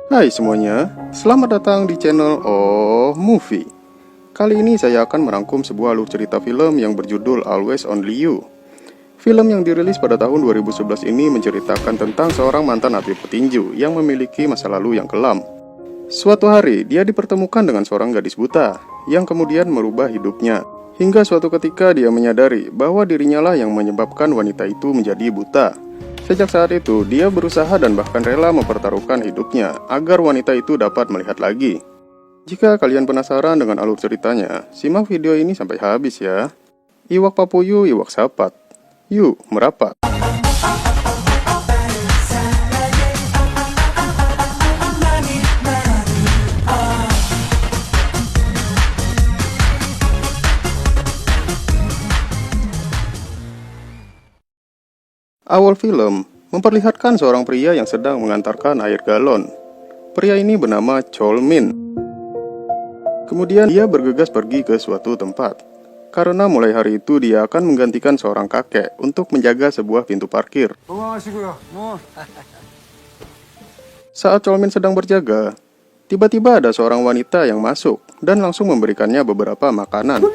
Hai semuanya, selamat datang di channel Oh Movie. Kali ini saya akan merangkum sebuah alur cerita film yang berjudul Always Only You. Film yang dirilis pada tahun 2011 ini menceritakan tentang seorang mantan atlet petinju yang memiliki masa lalu yang kelam. Suatu hari, dia dipertemukan dengan seorang gadis buta yang kemudian merubah hidupnya. Hingga suatu ketika dia menyadari bahwa dirinya lah yang menyebabkan wanita itu menjadi buta. Sejak saat itu, dia berusaha dan bahkan rela mempertaruhkan hidupnya agar wanita itu dapat melihat lagi. Jika kalian penasaran dengan alur ceritanya, simak video ini sampai habis ya. Iwak papuyu, iwak sapat. Yuk, merapat. Awal film memperlihatkan seorang pria yang sedang mengantarkan air galon. Pria ini bernama Chol-min. Kemudian dia bergegas pergi ke suatu tempat, karena mulai hari itu dia akan menggantikan seorang kakek untuk menjaga sebuah pintu parkir. Saat Chol-min sedang berjaga, tiba-tiba ada seorang wanita yang masuk dan langsung memberikannya beberapa makanan.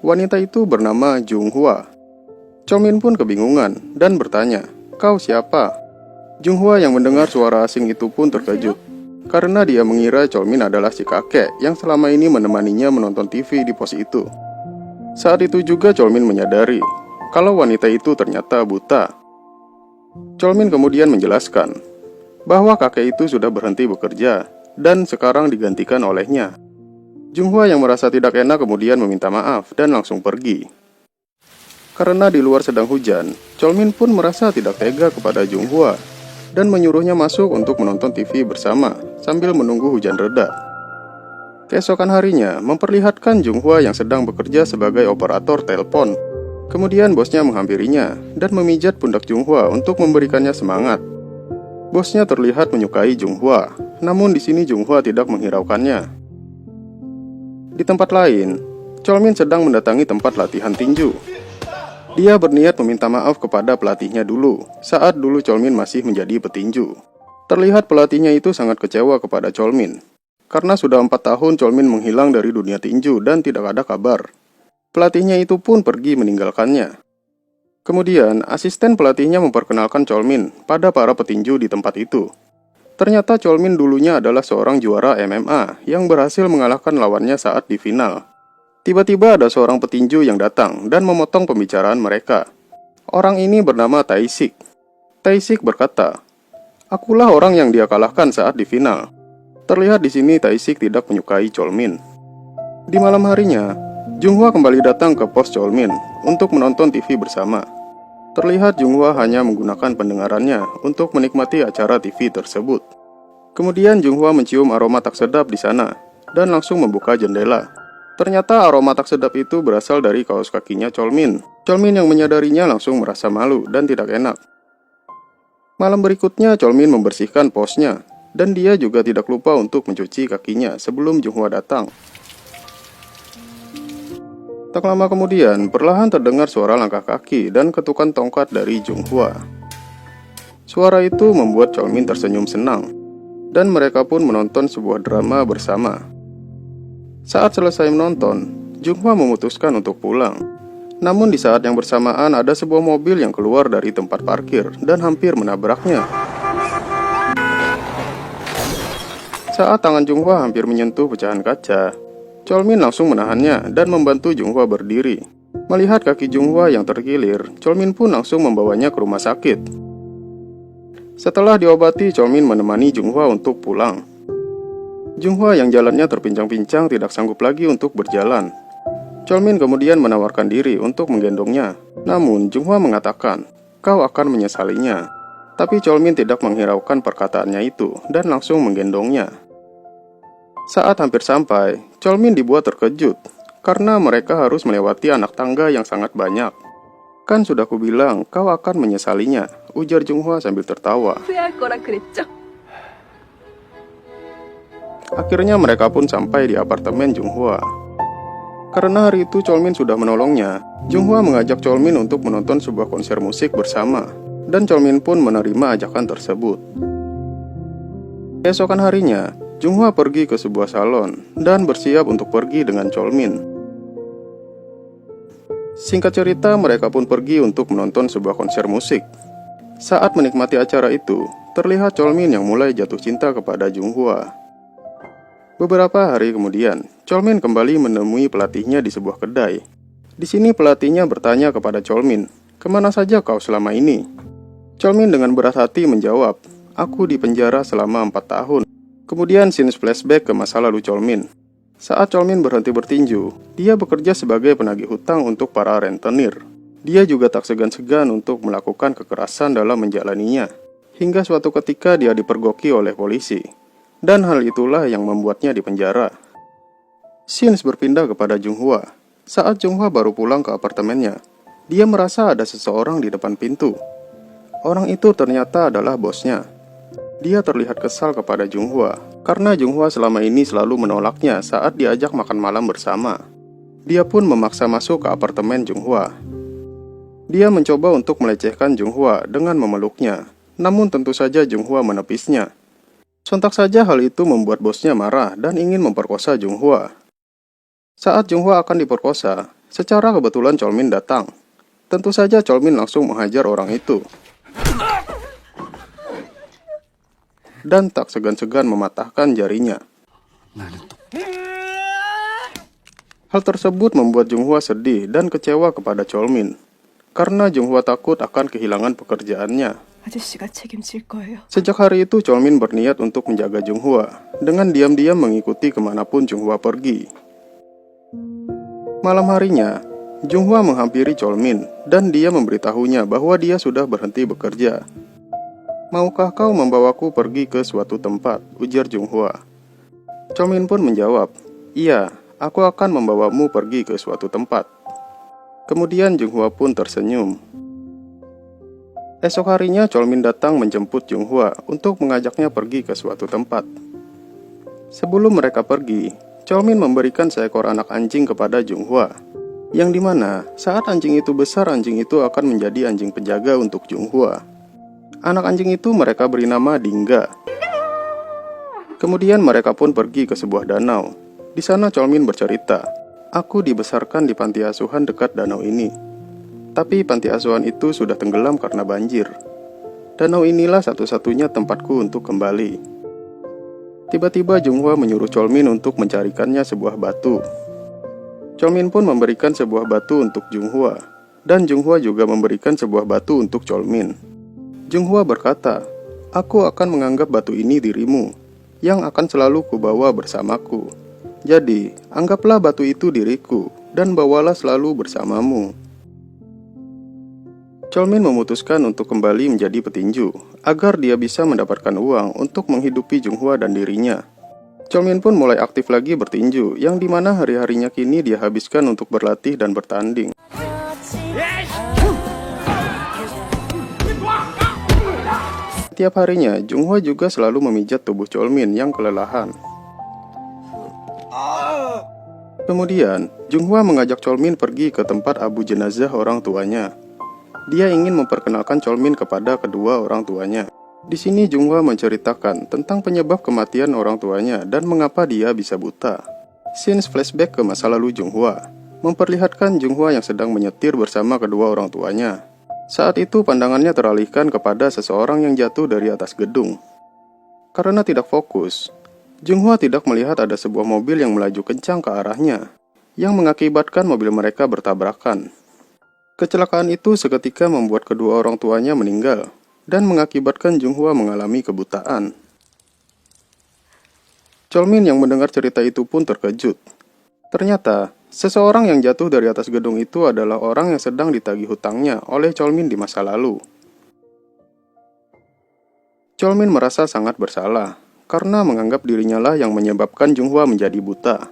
Wanita itu bernama Jung-hwa. Chol-min pun kebingungan dan bertanya, "Kau siapa?" Jung-hwa yang mendengar suara asing itu pun terkejut, karena dia mengira Chol-min adalah si kakek yang selama ini menemaninya menonton TV di pos itu. Saat itu juga Chol-min menyadari kalau wanita itu ternyata buta. Chol-min kemudian menjelaskan bahwa kakek itu sudah berhenti bekerja dan sekarang digantikan olehnya. Jung-hwa yang merasa tidak enak kemudian meminta maaf dan langsung pergi. Karena di luar sedang hujan, Chol-min pun merasa tidak tega kepada Jung-hwa dan menyuruhnya masuk untuk menonton TV bersama sambil menunggu hujan reda. Keesokan harinya memperlihatkan Jung-hwa yang sedang bekerja sebagai operator telepon. Kemudian bosnya menghampirinya dan memijat pundak Jung-hwa untuk memberikannya semangat. Bosnya terlihat menyukai Jung-hwa, namun di sini Jung-hwa tidak menghiraukannya. Di tempat lain, Chol-min sedang mendatangi tempat latihan tinju. Dia berniat meminta maaf kepada pelatihnya dulu, saat dulu Chol-min masih menjadi petinju. Terlihat pelatihnya itu sangat kecewa kepada Chol-min, karena sudah 4 tahun Chol-min menghilang dari dunia tinju dan tidak ada kabar. Pelatihnya itu pun pergi meninggalkannya. Kemudian, asisten pelatihnya memperkenalkan Chol-min pada para petinju di tempat itu. Ternyata Chol-min dulunya adalah seorang juara MMA yang berhasil mengalahkan lawannya saat di final. Tiba-tiba ada seorang petinju yang datang dan memotong pembicaraan mereka. Orang ini bernama Tae-sik. Tae-sik berkata, "Akulah orang yang dia kalahkan saat di final." Terlihat di sini Tae-sik tidak menyukai Chol-min. Di malam harinya, Jung-hwa kembali datang ke pos Chol-min untuk menonton TV bersama. Terlihat Jung-hwa hanya menggunakan pendengarannya untuk menikmati acara TV tersebut. Kemudian Jung-hwa mencium aroma tak sedap di sana dan langsung membuka jendela. Ternyata aroma tak sedap itu berasal dari kaos kakinya Chol-min. Chol-min yang menyadarinya langsung merasa malu dan tidak enak. Malam berikutnya Chol-min membersihkan posnya, dan dia juga tidak lupa untuk mencuci kakinya sebelum Jung-hwa datang. Tak lama kemudian, perlahan terdengar suara langkah kaki dan ketukan tongkat dari Jung-hwa. Suara itu membuat Chol-min tersenyum senang, dan mereka pun menonton sebuah drama bersama. Saat selesai menonton, Jung-hwa memutuskan untuk pulang. Namun di saat yang bersamaan ada sebuah mobil yang keluar dari tempat parkir dan hampir menabraknya. Saat tangan Jung-hwa hampir menyentuh pecahan kaca, Chol-min langsung menahannya dan membantu Jung-hwa berdiri. Melihat kaki Jung-hwa yang terkilir, Chol-min pun langsung membawanya ke rumah sakit. Setelah diobati, Chol-min menemani Jung-hwa untuk pulang. Jung-hwa yang jalannya terpincang-pincang tidak sanggup lagi untuk berjalan. Chol-min kemudian menawarkan diri untuk menggendongnya. Namun Jung-hwa mengatakan, "Kau akan menyesalinya." Tapi Chol-min tidak menghiraukan perkataannya itu dan langsung menggendongnya. Saat hampir sampai, Chol-min dibuat terkejut karena mereka harus melewati anak tangga yang sangat banyak. "Kan sudah kubilang kau akan menyesalinya," ujar Jung-hwa sambil tertawa. Akhirnya mereka pun sampai di apartemen Jung-hwa. Karena hari itu Chol-min sudah menolongnya, Jung-hwa mengajak Chol-min untuk menonton sebuah konser musik bersama. dan Cholmin pun menerima ajakan tersebut. Keesokan harinya, Junghwa pergi ke sebuah salon dan bersiap untuk pergi dengan Cholmin. Singkat cerita, mereka pun pergi untuk menonton sebuah konser musik. Saat menikmati acara itu, terlihat Cholmin yang mulai jatuh cinta kepada Junghwa. Beberapa hari kemudian, Cholmin kembali menemui pelatihnya di sebuah kedai. Di sini pelatihnya bertanya kepada Cholmin, "Kemana saja kau selama ini?" Cholmin dengan berat hati menjawab, "Aku di penjara selama 4 tahun." Kemudian scenes flashback ke masa lalu Cholmin. Saat Cholmin berhenti bertinju, dia bekerja sebagai penagih hutang untuk para rentenir. Dia juga tak segan-segan untuk melakukan kekerasan dalam menjalaninya. Hingga suatu ketika dia dipergoki oleh polisi. Dan hal itulah yang membuatnya dipenjara. Scenes berpindah kepada Junghwa. Saat Junghwa baru pulang ke apartemennya, dia merasa ada seseorang di depan pintu. Orang itu ternyata adalah bosnya. Dia terlihat kesal kepada Junghwa karena Junghwa selama ini selalu menolaknya saat diajak makan malam bersama. Dia pun memaksa masuk ke apartemen Junghwa. Dia mencoba untuk melecehkan Junghwa dengan memeluknya, namun tentu saja Junghwa menepisnya. Sontak saja hal itu membuat bosnya marah dan ingin memperkosa Junghwa. Saat Junghwa akan diperkosa, secara kebetulan Cholmin datang. Tentu saja Cholmin langsung menghajar orang itu. Dan tak segan-segan mematahkan jarinya. Hal tersebut membuat Junghwa sedih dan kecewa kepada Cholmin, karena Junghwa takut akan kehilangan pekerjaannya. Sejak hari itu Cholmin berniat untuk menjaga Junghwa, dengan diam-diam mengikuti kemanapun Junghwa pergi. Malam harinya, Junghwa menghampiri Cholmin, dan dia memberitahunya bahwa dia sudah berhenti bekerja. "Maukah kau membawaku pergi ke suatu tempat?" ujar Junghwa. Cholmin pun menjawab, "Iya, aku akan membawamu pergi ke suatu tempat." Kemudian Junghwa pun tersenyum. Esok harinya Cholmin datang menjemput Junghwa untuk mengajaknya pergi ke suatu tempat. Sebelum mereka pergi, Cholmin memberikan seekor anak anjing kepada Junghwa, yang dimana saat anjing itu besar, anjing itu akan menjadi anjing penjaga untuk Junghwa. Anak anjing itu mereka beri nama Dingga. Kemudian mereka pun pergi ke sebuah danau. Di sana Cholmin bercerita, "Aku dibesarkan di panti asuhan dekat danau ini. Tapi panti asuhan itu sudah tenggelam karena banjir. Danau inilah satu-satunya tempatku untuk kembali." Tiba-tiba Junghwa menyuruh Cholmin untuk mencarikannya sebuah batu. Cholmin pun memberikan sebuah batu untuk Junghwa, dan Junghwa juga memberikan sebuah batu untuk Cholmin. Junghwa berkata, "Aku akan menganggap batu ini dirimu, yang akan selalu kubawa bersamaku. Jadi, anggaplah batu itu diriku, dan bawalah selalu bersamamu." Cholmin memutuskan untuk kembali menjadi petinju, agar dia bisa mendapatkan uang untuk menghidupi Junghwa dan dirinya. Cholmin pun mulai aktif lagi bertinju, yang dimana hari-harinya kini dia habiskan untuk berlatih dan bertanding. Setiap harinya, Junghwa juga selalu memijat tubuh Cholmin yang kelelahan. Kemudian, Junghwa mengajak Cholmin pergi ke tempat abu jenazah orang tuanya. Dia ingin memperkenalkan Cholmin kepada kedua orang tuanya. Di sini Junghwa menceritakan tentang penyebab kematian orang tuanya dan mengapa dia bisa buta. Scenes flashback ke masa lalu Junghwa memperlihatkan Junghwa yang sedang menyetir bersama kedua orang tuanya. Saat itu pandangannya teralihkan kepada seseorang yang jatuh dari atas gedung. Karena tidak fokus, Junghwa tidak melihat ada sebuah mobil yang melaju kencang ke arahnya, yang mengakibatkan mobil mereka bertabrakan. Kecelakaan itu seketika membuat kedua orang tuanya meninggal, dan mengakibatkan Junghwa mengalami kebutaan. Cholmin yang mendengar cerita itu pun terkejut. Ternyata, seseorang yang jatuh dari atas gedung itu adalah orang yang sedang ditagih hutangnya oleh Cholmin di masa lalu. Cholmin merasa sangat bersalah, karena menganggap dirinya lah yang menyebabkan Junghwa menjadi buta.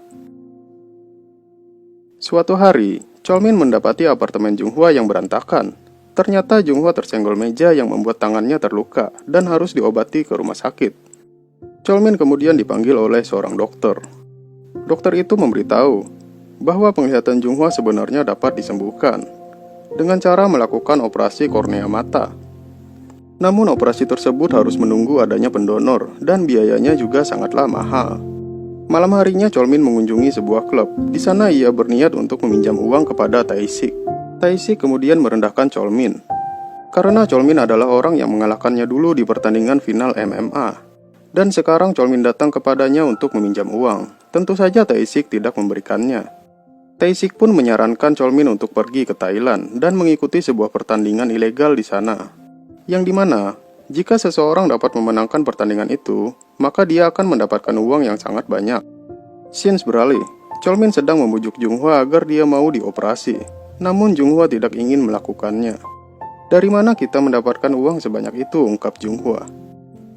Suatu hari, Cholmin mendapati apartemen Junghwa yang berantakan. Ternyata Junghwa tersenggol meja yang membuat tangannya terluka dan harus diobati ke rumah sakit. Cholmin kemudian dipanggil oleh seorang dokter. Dokter itu memberitahu bahwa penglihatan Junghwa sebenarnya dapat disembuhkan dengan cara melakukan operasi kornea mata. Namun operasi tersebut harus menunggu adanya pendonor dan biayanya juga sangatlah mahal. Malam harinya Cholmin mengunjungi sebuah klub. Di sana ia berniat untuk meminjam uang kepada Tae-sik. Tae-sik kemudian merendahkan Cholmin karena Cholmin adalah orang yang mengalahkannya dulu di pertandingan final MMA. Dan sekarang Cholmin datang kepadanya untuk meminjam uang. Tentu saja Tae-sik tidak memberikannya. Tae-sik pun menyarankan Cholmin untuk pergi ke Thailand dan mengikuti sebuah pertandingan ilegal di sana. Yang dimana, jika seseorang dapat memenangkan pertandingan itu, maka dia akan mendapatkan uang yang sangat banyak. Scenes beralih, Cholmin sedang membujuk Junghwa agar dia mau dioperasi. Namun Junghwa tidak ingin melakukannya. Dari mana kita mendapatkan uang sebanyak itu, ungkap Junghwa.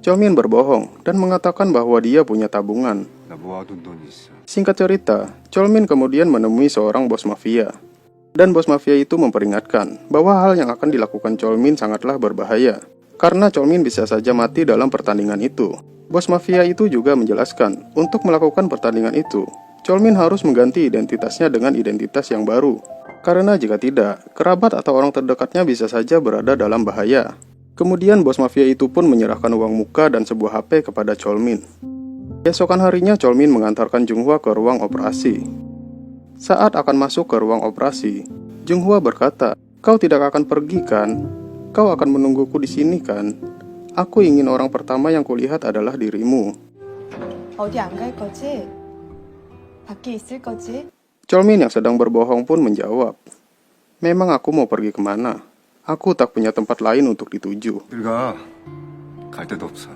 Cholmin berbohong dan mengatakan bahwa dia punya tabungan. Singkat cerita, Cholmin kemudian menemui seorang bos mafia. Dan bos mafia itu memperingatkan bahwa hal yang akan dilakukan Cholmin sangatlah berbahaya, karena Cholmin bisa saja mati dalam pertandingan itu. Bos mafia itu juga menjelaskan, untuk melakukan pertandingan itu, Cholmin harus mengganti identitasnya dengan identitas yang baru. Karena jika tidak, kerabat atau orang terdekatnya bisa saja berada dalam bahaya. Kemudian bos mafia itu pun menyerahkan uang muka dan sebuah HP kepada Cholmin. Keesokan harinya Cholmin mengantarkan Junghwa ke ruang operasi. Saat akan masuk ke ruang operasi, Junghwa berkata, "Kau tidak akan pergi kan? Kau akan menungguku di sini kan? Aku ingin orang pertama yang kulihat adalah dirimu." 어디 안 갈 거지? 밖에 있을 거지? Cholmin yang sedang berbohong pun menjawab, "Memang aku mau pergi kemana? Aku tak punya tempat lain untuk dituju." 갈 데도 없어.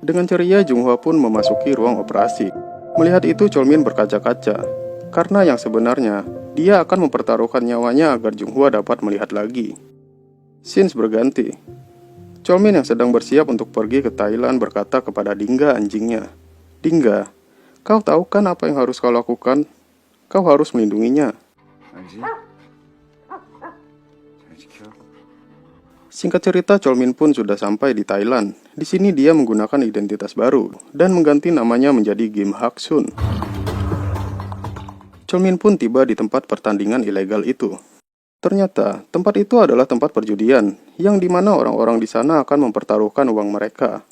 Dengan ceria Junghwa pun memasuki ruang operasi. Melihat itu Cholmin berkaca-kaca, karena yang sebenarnya dia akan mempertaruhkan nyawanya agar Junghwa dapat melihat lagi. Scenes berganti. Cholmin yang sedang bersiap untuk pergi ke Thailand berkata kepada Dingga anjingnya, "Dingga, kau tahu kan apa yang harus kau lakukan? Kau harus melindunginya." 알지? 잘 지켜. Singkat cerita, Cholmin pun sudah sampai di Thailand. Di sini dia menggunakan identitas baru dan mengganti namanya menjadi Kim Hak-sun. Cholmin pun tiba di tempat pertandingan ilegal itu. Ternyata, tempat itu adalah tempat perjudian, yang dimana orang-orang di sana akan mempertaruhkan uang mereka.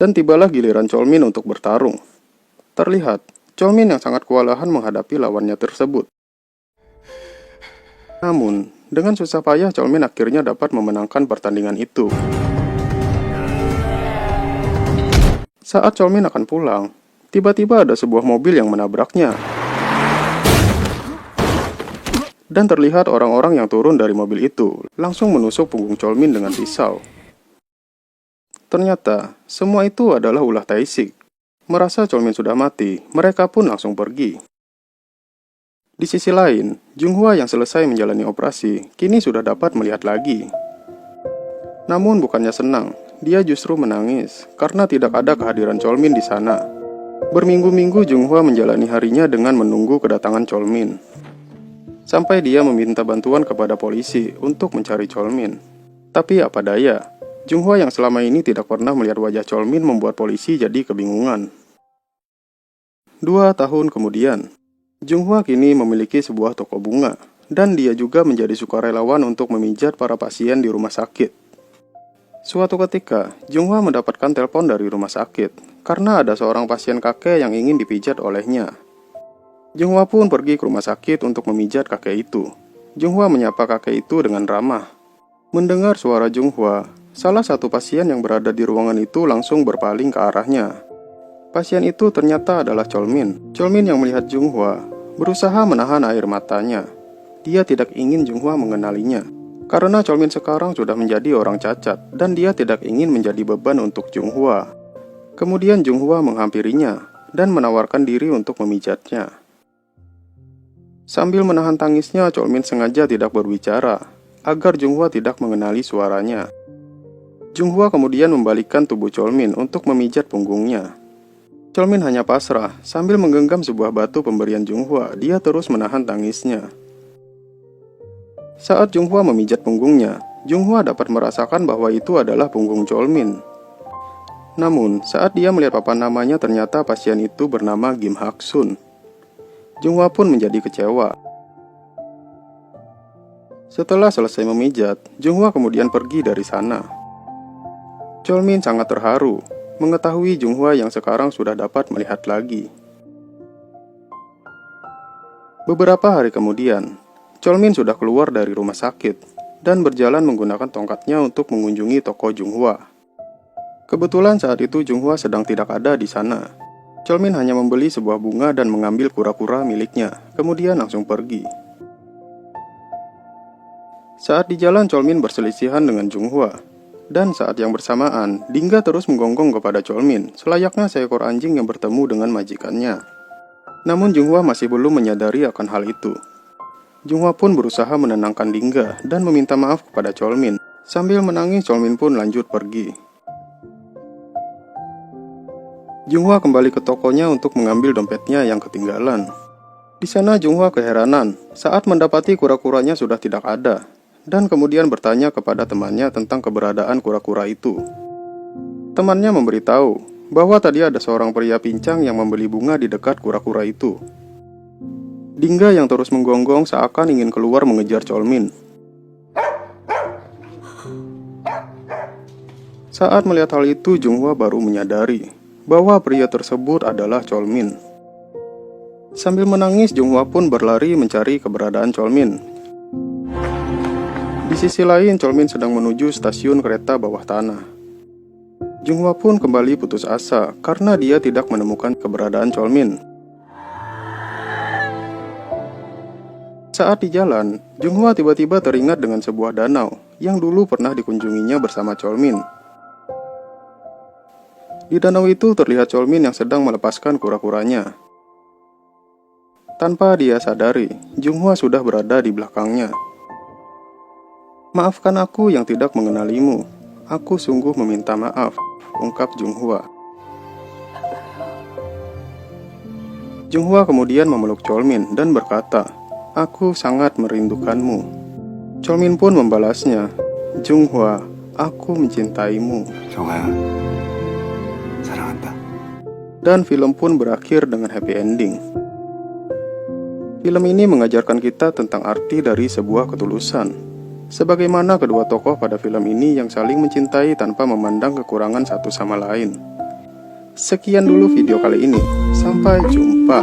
Dan tibalah giliran Cholmin untuk bertarung. Terlihat, Cholmin yang sangat kewalahan menghadapi lawannya tersebut. Namun, dengan susah payah Cholmin akhirnya dapat memenangkan pertandingan itu. Saat Cholmin akan pulang, tiba-tiba ada sebuah mobil yang menabraknya. Dan terlihat orang-orang yang turun dari mobil itu langsung menusuk punggung Cholmin dengan pisau. Ternyata, semua itu adalah ulah Tae-sik. Merasa Cholmin sudah mati, mereka pun langsung pergi. Di sisi lain, Junghwa yang selesai menjalani operasi, kini sudah dapat melihat lagi. Namun bukannya senang, dia justru menangis karena tidak ada kehadiran Cholmin di sana. Berminggu-minggu Junghwa menjalani harinya dengan menunggu kedatangan Cholmin. Sampai dia meminta bantuan kepada polisi untuk mencari Cholmin. Tapi apa daya, Junghwa yang selama ini tidak pernah melihat wajah Cholmin membuat polisi jadi kebingungan. 2 tahun kemudian, Junghwa kini memiliki sebuah toko bunga, dan dia juga menjadi sukarelawan untuk memijat para pasien di rumah sakit. Suatu ketika, Junghwa mendapatkan telepon dari rumah sakit, karena ada seorang pasien kakek yang ingin dipijat olehnya. Junghwa pun pergi ke rumah sakit untuk memijat kakek itu. Junghwa menyapa kakek itu dengan ramah. Mendengar suara Junghwa, salah satu pasien yang berada di ruangan itu langsung berpaling ke arahnya. Pasien itu ternyata adalah Cholmin. Cholmin yang melihat Junghwa berusaha menahan air matanya. Dia tidak ingin Junghwa mengenalinya, karena Cholmin sekarang sudah menjadi orang cacat dan dia tidak ingin menjadi beban untuk Junghwa. Kemudian Junghwa menghampirinya dan menawarkan diri untuk memijatnya. Sambil menahan tangisnya, Cholmin sengaja tidak berbicara, agar Junghwa tidak mengenali suaranya. Junghwa kemudian membalikkan tubuh Cholmin untuk memijat punggungnya. Cholmin hanya pasrah, sambil menggenggam sebuah batu pemberian Junghwa, dia terus menahan tangisnya. Saat Junghwa memijat punggungnya, Junghwa dapat merasakan bahwa itu adalah punggung Cholmin. Namun, saat dia melihat papan namanya ternyata pasien itu bernama Kim Hak-sun. Junghwa pun menjadi kecewa. Setelah selesai memijat, Junghwa kemudian pergi dari sana. Cholmin sangat terharu mengetahui Junghwa yang sekarang sudah dapat melihat lagi. Beberapa hari kemudian, Cholmin sudah keluar dari rumah sakit dan berjalan menggunakan tongkatnya untuk mengunjungi toko Junghwa. Kebetulan saat itu Junghwa sedang tidak ada di sana. Cholmin hanya membeli sebuah bunga dan mengambil kura-kura miliknya, kemudian langsung pergi. Saat di jalan, Cholmin berselisihan dengan Junghwa. Dan saat yang bersamaan, Dingga terus menggonggong kepada Cholmin, selayaknya seekor anjing yang bertemu dengan majikannya. Namun Junghwa masih belum menyadari akan hal itu. Junghwa pun berusaha menenangkan Dingga dan meminta maaf kepada Cholmin. Sambil menangis, Cholmin pun lanjut pergi. Junghwa kembali ke tokonya untuk mengambil dompetnya yang ketinggalan. Di sana Junghwa keheranan saat mendapati kura-kuranya sudah tidak ada, dan kemudian bertanya kepada temannya tentang keberadaan kura-kura itu. Temannya memberitahu bahwa tadi ada seorang pria pincang yang membeli bunga di dekat kura-kura itu. Dingga yang terus menggonggong seakan ingin keluar mengejar Cholmin. Saat melihat hal itu, Junghwa baru menyadari bahwa pria tersebut adalah Cholmin. Sambil menangis, Junghwa pun berlari mencari keberadaan Cholmin. Di sisi lain, Cholmin sedang menuju stasiun kereta bawah tanah. Junghwa pun kembali putus asa karena dia tidak menemukan keberadaan Cholmin. Saat di jalan, Junghwa tiba-tiba teringat dengan sebuah danau yang dulu pernah dikunjunginya bersama Cholmin. Di danau itu terlihat Cholmin yang sedang melepaskan kura-kuranya. Tanpa dia sadari, Junghwa sudah berada di belakangnya. "Maafkan aku yang tidak mengenalimu. Aku sungguh meminta maaf," ungkap Junghwa. Junghwa kemudian memeluk Cholmin dan berkata, "Aku sangat merindukanmu." Cholmin pun membalasnya, "Junghwa, aku mencintaimu." 정아야, 사랑한다. Dan film pun berakhir dengan happy ending. Film ini mengajarkan kita tentang arti dari sebuah ketulusan, sebagaimana kedua tokoh pada film ini yang saling mencintai tanpa memandang kekurangan satu sama lain. Sekian dulu video kali ini, sampai jumpa.